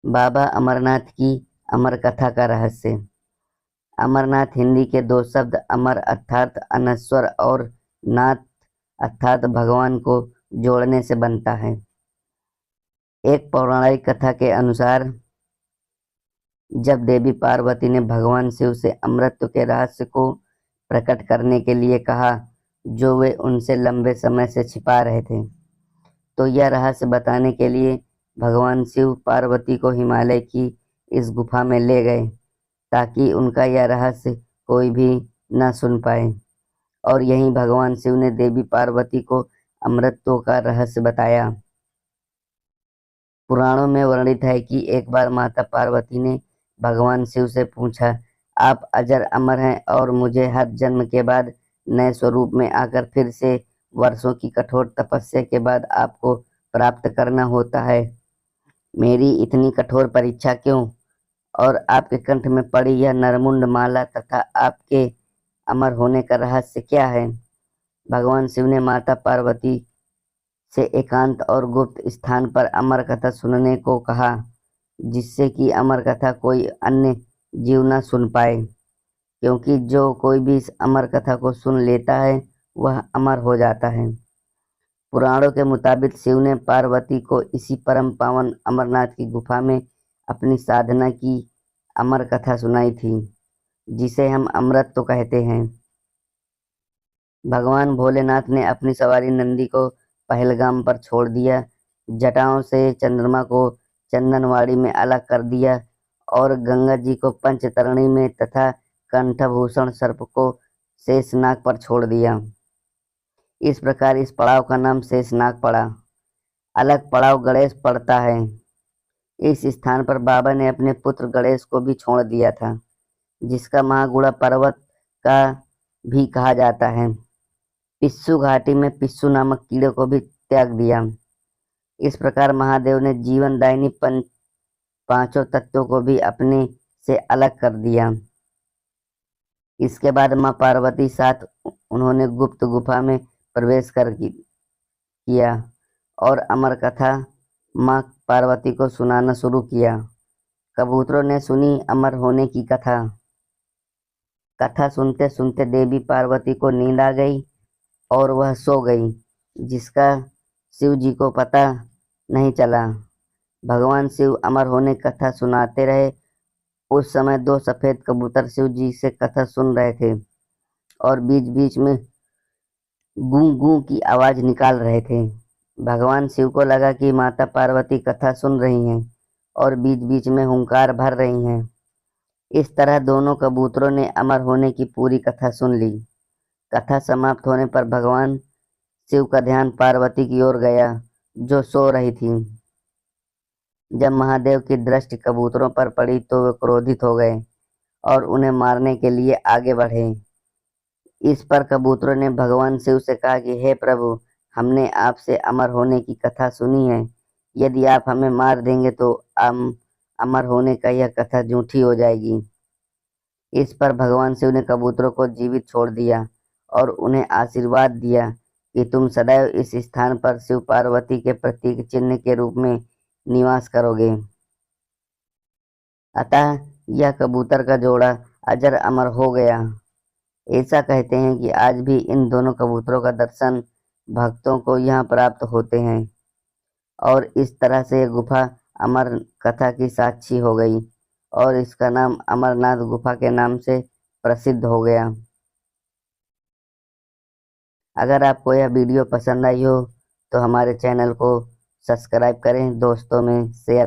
बाबा अमरनाथ की अमर कथा का रहस्य। अमरनाथ हिंदी के दो शब्द अमर अर्थात अनश्वर और नाथ अर्थात भगवान को जोड़ने से बनता है। एक पौराणिक कथा के अनुसार जब देवी पार्वती ने भगवान शिव से अमृत के रहस्य को प्रकट करने के लिए कहा, जो वे उनसे लंबे समय से छिपा रहे थे, तो यह रहस्य बताने के लिए भगवान शिव पार्वती को हिमालय की इस गुफा में ले गए, ताकि उनका यह रहस्य कोई भी न सुन पाए। और यहीं भगवान शिव ने देवी पार्वती को अमृतत्व का रहस्य बताया। पुराणों में वर्णित है कि एक बार माता पार्वती ने भगवान शिव से पूछा, आप अजर अमर हैं और मुझे हर जन्म के बाद नए स्वरूप में आकर फिर से वर्षों की कठोर तपस्या के बाद आपको प्राप्त करना होता है। मेरी इतनी कठोर परीक्षा क्यों? और आपके कंठ में पड़ी यह नरमुंड माला तथा आपके अमर होने का रहस्य क्या है? भगवान शिव ने माता पार्वती से एकांत और गुप्त स्थान पर अमर कथा सुनने को कहा, जिससे कि अमर कथा कोई अन्य जीव न सुन पाए, क्योंकि जो कोई भी इस अमर कथा को सुन लेता है वह अमर हो जाता है। पुराणों के मुताबिक शिव ने पार्वती को इसी परम पावन अमरनाथ की गुफा में अपनी साधना की अमर कथा सुनाई थी, जिसे हम अमृत तो कहते हैं। भगवान भोलेनाथ ने अपनी सवारी नंदी को पहलगाम पर छोड़ दिया, जटाओं से चंद्रमा को चंदनवाड़ी में अलग कर दिया और गंगा जी को पंचतरणी में तथा कंठभूषण सर्प को शेषनाग पर छोड़ दिया। इस प्रकार इस पड़ाव का नाम शेषनाग पड़ा। अलग पड़ाव गणेश पड़ता है। इस स्थान पर बाबा ने अपने पुत्र गणेश को भी छोड़ दिया था, जिसका महागुड़ा पर्वत का भी कहा जाता है। पिस्सू घाटी में पिस्सू नामक कीड़े को भी त्याग दिया। इस प्रकार महादेव ने जीवनदायिनी पांचों तत्वों को भी अपने से अलग कर दिया। इसके बाद मां पार्वती साथ उन्होंने गुप्त गुफा में प्रवेश कर किया और अमर कथा मां पार्वती को सुनाना शुरू किया। कबूतरों ने सुनी अमर होने की कथा। कथा सुनते सुनते देवी पार्वती को नींद आ गई और वह सो गई, जिसका शिव जी को पता नहीं चला। भगवान शिव अमर होने कथा सुनाते रहे। उस समय दो सफेद कबूतर शिव जी से कथा सुन रहे थे और बीच बीच में गूं गूं की आवाज निकाल रहे थे। भगवान शिव को लगा कि माता पार्वती कथा सुन रही हैं और बीच बीच में हुंकार भर रही हैं। इस तरह दोनों कबूतरों ने अमर होने की पूरी कथा सुन ली। कथा समाप्त होने पर भगवान शिव का ध्यान पार्वती की ओर गया, जो सो रही थी। जब महादेव की दृष्टि कबूतरों पर पड़ी तो वे क्रोधित हो गए और उन्हें मारने के लिए आगे बढ़े। इस पर कबूतरों ने भगवान शिव से कहा कि हे प्रभु, हमने आपसे अमर होने की कथा सुनी है। यदि आप हमें मार देंगे तो हम अमर होने का यह कथा झूठी हो जाएगी। इस पर भगवान शिव ने कबूतरों को जीवित छोड़ दिया और उन्हें आशीर्वाद दिया कि तुम सदैव इस स्थान पर शिव पार्वती के प्रतीक चिन्ह के रूप में निवास करोगे। अतः यह कबूतर का जोड़ा अजर अमर हो गया। ऐसा कहते हैं कि आज भी इन दोनों कबूतरों का दर्शन भक्तों को यहाँ प्राप्त होते हैं और इस तरह से यह गुफा अमर कथा की साक्षी हो गई और इसका नाम अमरनाथ गुफा के नाम से प्रसिद्ध हो गया। अगर आपको यह वीडियो पसंद आई हो तो हमारे चैनल को सब्सक्राइब करें, दोस्तों में शेयर